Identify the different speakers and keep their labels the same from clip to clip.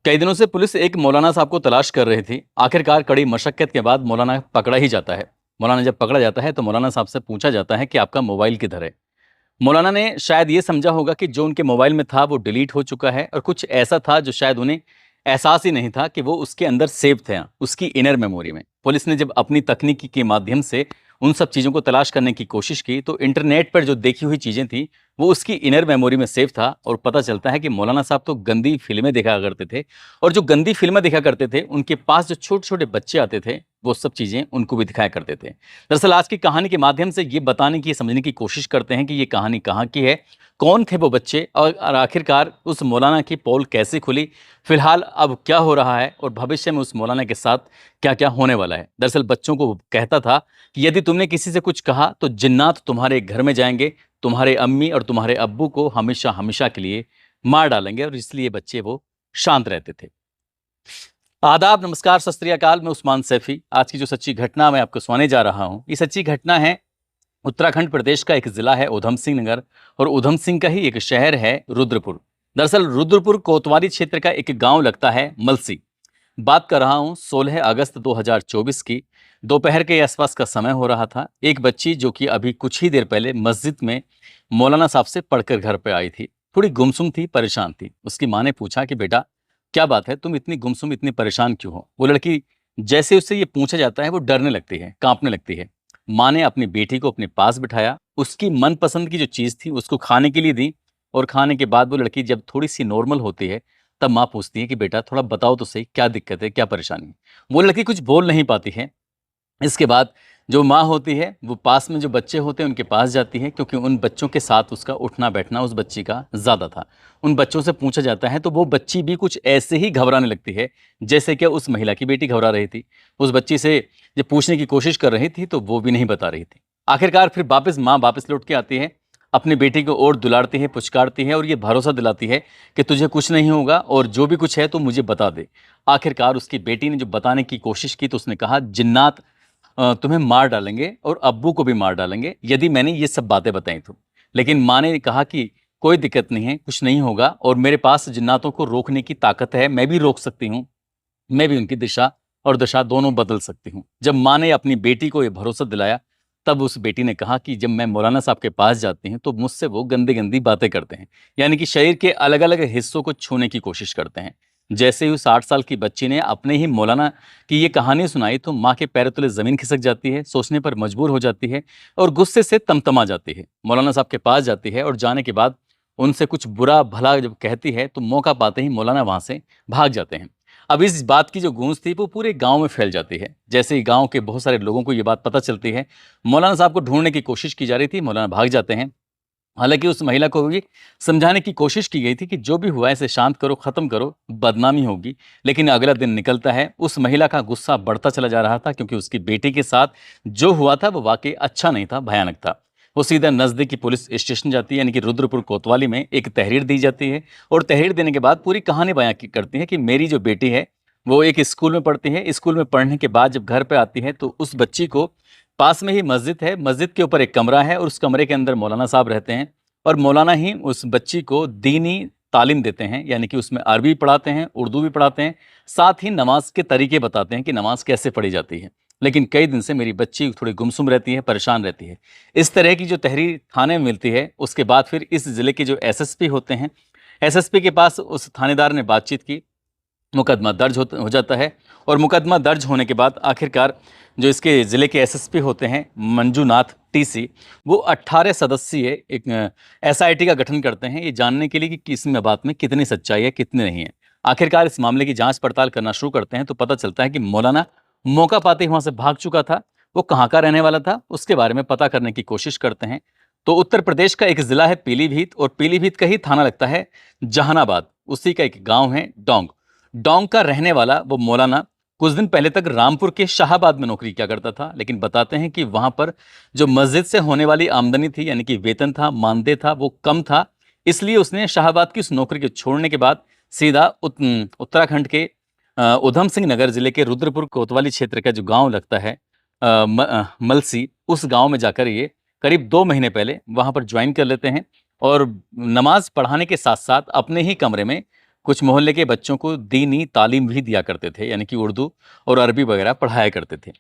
Speaker 1: कई दिनों से पुलिस एक मौलाना साहब को तलाश कर रही थी। आखिरकार कड़ी मशक्कत के बाद मौलाना पकड़ा ही जाता है। मौलाना जब पकड़ा जाता है तो मौलाना साहब से पूछा जाता है कि आपका मोबाइल किधर है। मौलाना ने शायद ये समझा होगा कि जो उनके मोबाइल में था वो डिलीट हो चुका है और कुछ ऐसा था जो शायद उन्हें एहसास ही नहीं था कि वो उसके अंदर सेव थे, उसकी इनर मेमोरी में। पुलिस ने जब अपनी तकनीकी के माध्यम से उन सब चीज़ों को तलाश करने की कोशिश की तो इंटरनेट पर जो देखी हुई चीज़ें थी वो उसकी इनर मेमोरी में सेव था और पता चलता है कि मौलाना साहब तो गंदी फिल्में देखा करते थे और जो गंदी फिल्में देखा करते थे उनके पास जो छोटे छोटे बच्चे आते थे वो सब चीज़ें उनको भी दिखाया करते थे। दरअसल आज की कहानी के माध्यम से ये बताने की समझने की कोशिश करते हैं कि ये कहानी कहाँ की है, कौन थे वो बच्चे और आखिरकार उस मौलाना की पोल कैसे खुली, फिलहाल अब क्या हो रहा है और भविष्य में उस मौलाना के साथ क्या क्या होने वाला है। दरअसल बच्चों को वो कहता था कि यदि तुमने किसी से कुछ कहा तो जिन्नात तुम्हारे घर में जाएंगे, तुम्हारे अम्मी और तुम्हारे अब्बू को हमेशा हमेशा के लिए मार डालेंगे और इसलिए बच्चे वो शांत रहते थे। आदाब, नमस्कार, सत श्री अकाल। मैं उस्मान सैफी। आज की जो सच्ची घटना मैं आपको सुनाने जा रहा हूँ, ये सच्ची घटना है उत्तराखंड प्रदेश का एक जिला है उधम सिंह नगर और उधम सिंह का ही एक शहर है रुद्रपुर। दरअसल रुद्रपुर कोतवाली क्षेत्र का एक गांव लगता है मलसी। बात कर रहा हूँ 16 अगस्त 2024 की। दोपहर के आसपास का समय हो रहा था। एक बच्ची जो कि अभी कुछ ही देर पहले मस्जिद में मौलाना साहब से पढ़कर घर पे आई थी, थोड़ी गुमसुम थी, परेशान थी। उसकी माँ ने पूछा कि बेटा क्या बात है, तुम इतनी गुमसुम, इतनी परेशान क्यों हो। वो लड़की जैसे उससे ये पूछा जाता है वो डरने लगती है, कांपने लगती है। माँ ने अपनी बेटी को अपने पास बिठाया, उसकी मनपसंद की जो चीज़ थी उसको खाने के लिए दी और खाने के बाद वो लड़की जब थोड़ी सी नॉर्मल होती है तब माँ पूछती है कि बेटा थोड़ा बताओ तो सही, क्या दिक्कत है, क्या परेशानी है। वो लड़की कुछ बोल नहीं पाती है। इसके बाद जो माँ होती है वो पास में जो बच्चे होते हैं उनके पास जाती है, क्योंकि उन बच्चों के साथ उसका उठना बैठना उस बच्ची का ज़्यादा था। उन बच्चों से पूछा जाता है तो वो बच्ची भी कुछ ऐसे ही घबराने लगती है जैसे कि उस महिला की बेटी घबरा रही थी। उस बच्ची से जब पूछने की कोशिश कर रही थी तो वो भी नहीं बता रही थी। आखिरकार फिर वापस माँ वापस लौट के आती है, अपनी बेटी को और दुलारती है, पुचकारती है और ये भरोसा दिलाती है कि तुझे कुछ नहीं होगा और जो भी कुछ है तो मुझे बता दे। आखिरकार उसकी बेटी ने जो बताने की कोशिश की तो उसने कहा जिन्नात तुम्हें मार डालेंगे और अब्बू को भी मार डालेंगे यदि मैंने ये सब बातें बताई तो। लेकिन माँ ने कहा कि कोई दिक्कत नहीं है, कुछ नहीं होगा और मेरे पास जिन्नातों को रोकने की ताकत है, मैं भी रोक सकती हूँ, मैं भी उनकी दिशा और दशा दोनों बदल सकती हूँ। जब माँ ने अपनी बेटी को ये भरोसा दिलाया तब उस बेटी ने कहा कि जब मैं मौलाना साहब के पास जाती हूँ तो मुझसे वो गंदी गंदी बातें करते हैं, यानी कि शरीर के अलग अलग हिस्सों को छूने की कोशिश करते हैं। जैसे ही उस 8 साल की बच्ची ने अपने ही मौलाना की ये कहानी सुनाई तो माँ के पैरों तले ज़मीन खिसक जाती है, सोचने पर मजबूर हो जाती है और गुस्से से तमतमा जाती है। मौलाना साहब के पास जाती है और जाने के बाद उनसे कुछ बुरा भला जब कहती है तो मौका पाते ही मौलाना वहाँ से भाग जाते हैं। अब इस बात की जो गूंज थी वो पूरे गांव में फैल जाती है। जैसे ही गांव के बहुत सारे लोगों को ये बात पता चलती है, मौलाना साहब को ढूंढने की कोशिश की जा रही थी, मौलाना भाग जाते हैं। हालांकि उस महिला को भी समझाने की कोशिश की गई थी कि जो भी हुआ है इसे शांत करो, खत्म करो, बदनामी होगी। लेकिन अगला दिन निकलता है, उस महिला का गुस्सा बढ़ता चला जा रहा था क्योंकि उसकी बेटी के साथ जो हुआ था वो वाकई अच्छा नहीं था, भयानक था। वो सीधा नज़दीकी पुलिस स्टेशन जाती है, यानी कि रुद्रपुर कोतवाली में एक तहरीर दी जाती है और तहरीर देने के बाद पूरी कहानी बयां करती है कि मेरी जो बेटी है वो एक स्कूल में पढ़ती है। स्कूल में पढ़ने के बाद जब घर पे आती है तो उस बच्ची को पास में ही मस्जिद है, मस्जिद के ऊपर एक कमरा है और उस कमरे के अंदर मौलाना साहब रहते हैं और मौलाना ही उस बच्ची को दीनी तालीम देते हैं, यानी कि उसमें अरबी पढ़ाते हैं, उर्दू भी पढ़ाते हैं, साथ ही नमाज के तरीके बताते हैं कि नमाज कैसे पढ़ी जाती है। लेकिन कई दिन से मेरी बच्ची थोड़ी गुमसुम रहती है, परेशान रहती है। इस तरह की जो तहरीर थाने में मिलती है उसके बाद फिर इस ज़िले के जो एसएसपी होते हैं, एसएसपी के पास उस थानेदार ने बातचीत की, मुकदमा दर्ज हो जाता है और मुकदमा दर्ज होने के बाद आखिरकार जो इसके ज़िले के एसएसपी होते हैं मंजूनाथ टीसी, वो 18 सदस्यीय एक एसआईटी का गठन करते हैं ये जानने के लिए कि इसमें बात में कितनी सच्चाई है, कितनी नहीं है। आखिरकार इस मामले की जांच पड़ताल करना शुरू करते हैं तो पता चलता है कि मौलाना मौका पाते ही वहाँ से भाग चुका था। वो कहाँ का रहने वाला था उसके बारे में पता करने की कोशिश करते हैं तो उत्तर प्रदेश का एक ज़िला है पीलीभीत और पीलीभीत का ही थाना लगता है जहानाबाद। उसी का एक गाँव है डोंग। डोंग का रहने वाला वो मौलाना कुछ दिन पहले तक रामपुर के शाहाबाद में नौकरी किया करता था, लेकिन बताते हैं कि वहां पर जो मस्जिद से होने वाली आमदनी थी, यानी कि वेतन था, मानदेय था, वो कम था। इसलिए उसने शाहाबाद की उस नौकरी को छोड़ने के बाद सीधा उत्तराखंड के उधम सिंह नगर जिले के रुद्रपुर कोतवाली क्षेत्र का जो गांव लगता है मलसी, उस गांव में जाकर ये करीब 2 महीने पहले वहां पर ज्वाइन कर लेते हैं और नमाज पढ़ाने के साथ साथ अपने ही कमरे में कुछ मोहल्ले के बच्चों को दीनी तालीम भी दिया करते थे, यानी कि उर्दू और अरबी वगैरह पढ़ाया करते थे।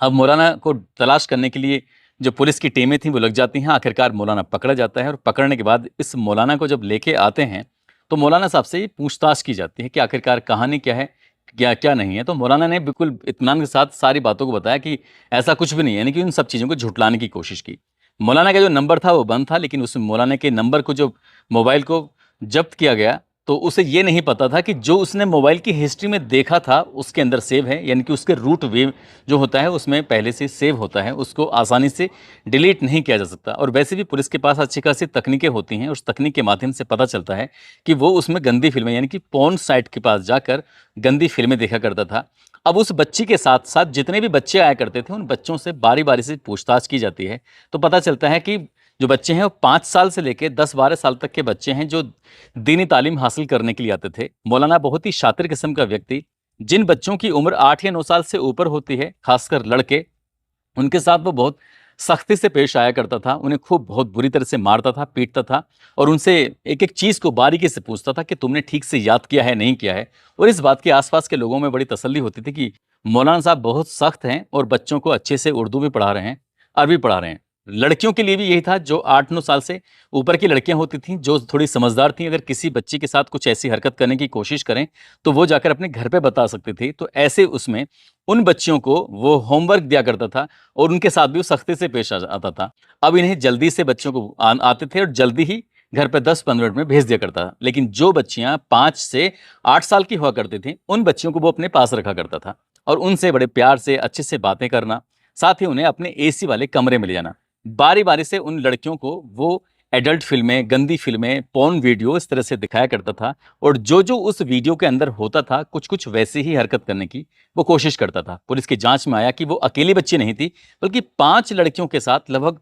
Speaker 1: अब मौलाना को तलाश करने के लिए जो पुलिस की टीमें थीं वो लग जाती हैं। आखिरकार मौलाना पकड़ा जाता है और पकड़ने के बाद इस मौलाना को जब लेके आते हैं तो मौलाना साहब से पूछताछ की जाती है कि आखिरकार कहानी क्या है, क्या क्या नहीं है। तो मौलाना ने बिल्कुल इत्मीनान के साथ सारी बातों को बताया कि ऐसा कुछ भी नहीं है, यानी कि उन सब चीज़ों को झुटलाने की कोशिश की। मौलाना का जो नंबर था वो बंद था, लेकिन उस मौलाना के नंबर को जो मोबाइल को जब्त किया गया तो उसे ये नहीं पता था कि जो उसने मोबाइल की हिस्ट्री में देखा था उसके अंदर सेव है, यानी कि उसके रूट वे जो होता है उसमें पहले से सेव होता है, उसको आसानी से डिलीट नहीं किया जा सकता। और वैसे भी पुलिस के पास अच्छी खासी तकनीकें होती हैं, उस तकनीक के माध्यम से पता चलता है कि वो उसमें गंदी फिल्में, यानी कि पॉर्न साइट के पास जाकर गंदी फिल्में देखा करता था। अब उस बच्ची के साथ साथ जितने भी बच्चे आया करते थे उन बच्चों से बारी बारी से पूछताछ की जाती है। तो पता चलता है कि जो बच्चे हैं वो 5 साल से लेकर 10-12 साल तक के बच्चे हैं जो दीनी तालीम हासिल करने के लिए आते थे। मौलाना बहुत ही शातिर किस्म का व्यक्ति, जिन बच्चों की उम्र 8 या 9 साल से ऊपर होती है, खासकर लड़के, उनके साथ वो बहुत सख्ती से पेश आया करता था। उन्हें खूब बहुत बुरी तरह से मारता था, पीटता था और उनसे एक-एक चीज़ को बारीकी से पूछता था कि तुमने ठीक से याद किया है, नहीं किया है। और इस बात की आस-पास के लोगों में बड़ी तसल्ली होती थी कि मौलाना साहब बहुत सख्त हैं और बच्चों को अच्छे से उर्दू भी पढ़ा रहे हैं, अरबी पढ़ा रहे हैं। लड़कियों के लिए भी यही था, जो 8-9 साल से ऊपर की लड़कियां होती थीं, जो थोड़ी समझदार थीं, अगर किसी बच्ची के साथ कुछ ऐसी हरकत करने की कोशिश करें, तो वो जाकर अपने घर पे बता सकती थी। तो ऐसे उसमें उन बच्चियों को वो होमवर्क दिया करता था और उनके साथ भी वो सख्ती से पेश आता था। अब इन्हें जल्दी से बच्चों को आते थे और जल्दी ही घर पे 10-15 मिनट में भेज दिया करता था। लेकिन जो बच्चियां 5 से 8 साल की हुआ करती थीं, उन बच्चियों को वो अपने पास रखा करता था और उनसे बड़े प्यार से, अच्छे से बातें करना, साथ ही उन्हें अपने एसी वाले कमरे में ले जाना। बारी-बारी से उन लड़कियों को वो एडल्ट फ़िल्में, गंदी फ़िल्में, पोर्न वीडियो इस तरह से दिखाया करता था और जो-जो उस वीडियो के अंदर होता था, कुछ-कुछ वैसे ही हरकत करने की वो कोशिश करता था। पुलिस की जाँच में आया कि वो अकेली बच्ची नहीं थी, बल्कि 5 लड़कियों के साथ लगभग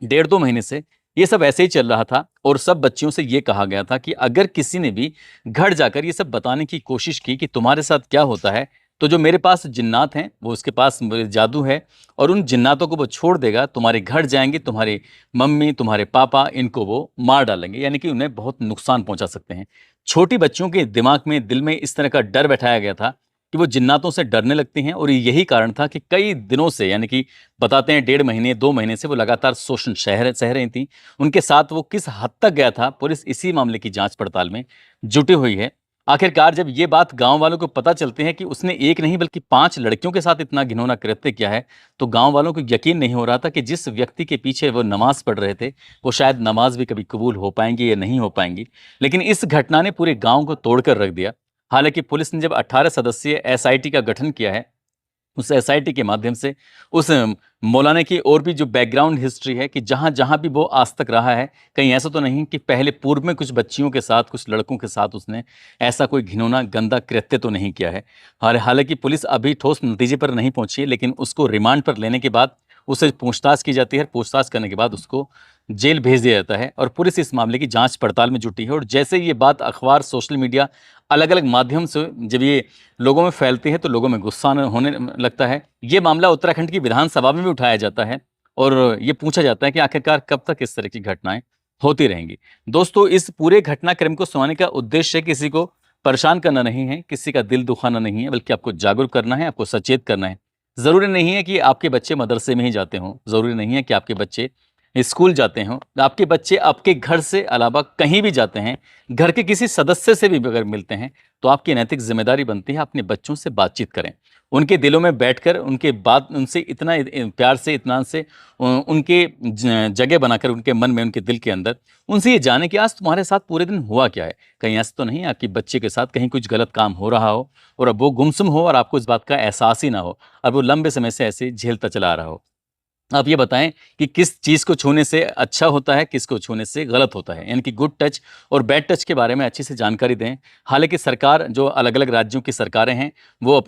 Speaker 1: 1.5-2 महीने से ये सब ऐसे ही चल रहा था और सब बच्चियों से ये कहा गया था कि अगर किसी ने भी घर जाकर ये सब बताने की कोशिश की कि तुम्हारे साथ क्या होता है, तो जो मेरे पास जिन्नात हैं, वो उसके पास मेरे जादू है और उन जिन्नातों को वो छोड़ देगा, तुम्हारे घर जाएँगे, तुम्हारी मम्मी, तुम्हारे पापा, इनको वो मार डालेंगे, यानी कि उन्हें बहुत नुकसान पहुँचा सकते हैं। छोटी बच्चियों के दिमाग में, दिल में इस तरह का डर बैठाया गया था कि वो जिन्नातों से डरने लगती हैं और यही कारण था कि कई दिनों से, यानी कि बताते हैं 1.5 महीने, 2 महीने से वो लगातार शोषण सह रही थीं। उनके साथ वो किस हद तक गया था, पुलिस इसी मामले की जाँच-पड़ताल में जुटी हुई है। आखिरकार जब ये बात गाँव वालों को पता चलती है कि उसने एक नहीं बल्कि 5 लड़कियों के साथ इतना घिनौना कृत्य किया है, तो गाँव वालों को यकीन नहीं हो रहा था कि जिस व्यक्ति के पीछे वो नमाज़ पढ़ रहे थे, वो शायद नमाज़ भी कभी कबूल हो पाएँगी या नहीं हो पाएँगी। लेकिन इस घटना ने पूरे गाँव को तोड़ कर रख दिया। हालाँकि पुलिस ने जब 18 सदस्यीय एसआईटी का गठन किया है, उस एसआईटी के माध्यम से उस मौलाना की और भी जो बैकग्राउंड हिस्ट्री है कि जहाँ-जहाँ भी वो आज तक रहा है, कहीं ऐसा तो नहीं कि पहले पूर्व में कुछ बच्चियों के साथ, कुछ लड़कों के साथ उसने ऐसा कोई घिनौना गंदा कृत्य तो नहीं किया है। हालाँकि पुलिस अभी ठोस नतीजे पर नहीं पहुँची है, लेकिन उसको रिमांड पर लेने के बाद उससे पूछताछ की जाती है। पूछताछ करने के बाद उसको जेल भेज दिया जाता है और पुलिस इस मामले की जाँच-पड़ताल में जुटी है और जैसे ये बात अखबार, सोशल मीडिया, अलग-अलग माध्यम से जब ये लोगों में फैलती है तो लोगों में गुस्सा होने लगता है। ये मामला उत्तराखंड की विधानसभा में भी उठाया जाता है और ये पूछा जाता है कि आखिरकार कब तक इस तरह की घटनाएँ होती रहेंगी। दोस्तों, इस पूरे घटनाक्रम को सुनाने का उद्देश्य किसी को परेशान करना नहीं है, किसी का दिल दुखाना नहीं है, बल्कि आपको जागरूक करना है, आपको सचेत करना है। ज़रूरी नहीं है कि आपके बच्चे मदरसे में ही जाते हों, ज़रूरी नहीं है कि आपके बच्चे स्कूल जाते हों, आपके बच्चे आपके घर से अलावा कहीं भी जाते हैं, घर के किसी सदस्य से भी अगर मिलते हैं, तो आपकी नैतिक ज़िम्मेदारी बनती है अपने बच्चों से बातचीत करें। उनके दिलों में बैठकर उनके बात उनसे इतना प्यार से, इत्मीनान से उनके जगह बनाकर उनके मन में, उनके दिल के अंदर, उनसे ये जानें कि आज तुम्हारे साथ पूरे दिन हुआ क्या है? कहीं ऐसा तो नहीं है आपके बच्चे के साथ कहीं कुछ गलत काम हो रहा हो और अब वो गुमसुम हो और आपको इस बात का एहसास ही ना हो और वो लंबे समय से ऐसे झेलता चला आ रहा हो। आप ये बताएँ कि किस चीज़ को छूने से अच्छा होता है, किसको छूने से गलत होता है? यानी कि गुड टच और बैड टच के बारे में अच्छी से जानकारी दें। हालाँकि सरकार, जो अलग-अलग राज्यों की सरकारें हैं, वो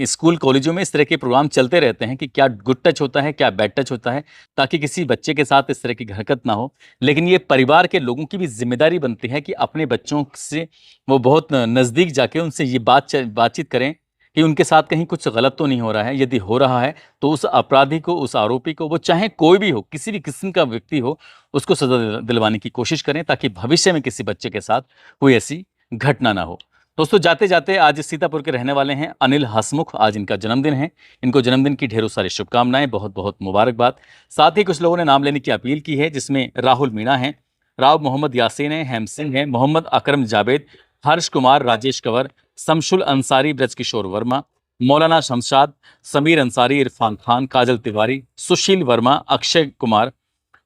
Speaker 1: स्कूल, कॉलेजों में इस तरह के प्रोग्राम चलते रहते हैं कि क्या गुड टच होता है, क्या बैड टच होता है, ताकि किसी बच्चे के साथ इस तरह की हरकत ना हो। लेकिन ये परिवार के लोगों की भी ज़िम्मेदारी बनती है कि अपने बच्चों से वो बहुत नज़दीक जाके उनसे ये बातचीत करें कि उनके साथ कहीं कुछ गलत तो नहीं हो रहा है। यदि हो रहा है, तो उस अपराधी को, उस आरोपी को, वो चाहे कोई भी हो, किसी भी किस्म का व्यक्ति हो, उसको सज़ा दिलवाने की कोशिश करें ताकि भविष्य में किसी बच्चे के साथ कोई ऐसी घटना ना हो। दोस्तों, जाते जाते आज इस सीतापुर के रहने वाले हैं अनिल हसमुख, आज इनका जन्मदिन है। इनको जन्मदिन की ढेरों सारी शुभकामनाएं, बहुत बहुत मुबारकबाद। साथ ही कुछ लोगों ने नाम लेने की अपील की है, जिसमें राहुल मीणा हैं, राव मोहम्मद यासीन है, हेम सिंह है, मोहम्मद अकरम जावेद, हर्ष कुमार, राजेश कंवर, शमशुल अंसारी, ब्रजकिशोर वर्मा, मौलाना शमशाद, समीर अंसारी, इरफान खान, काजल तिवारी, सुशील वर्मा, अक्षय कुमार,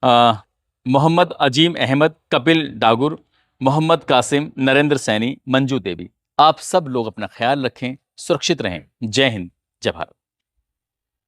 Speaker 1: अ, मोहम्मद अजीम अहमद, कपिल डागुर, मोहम्मद कासिम, नरेंद्र सैनी, मंजू देवी। आप सब लोग अपना ख्याल रखें, सुरक्षित रहें। जय हिंद, जय भारत।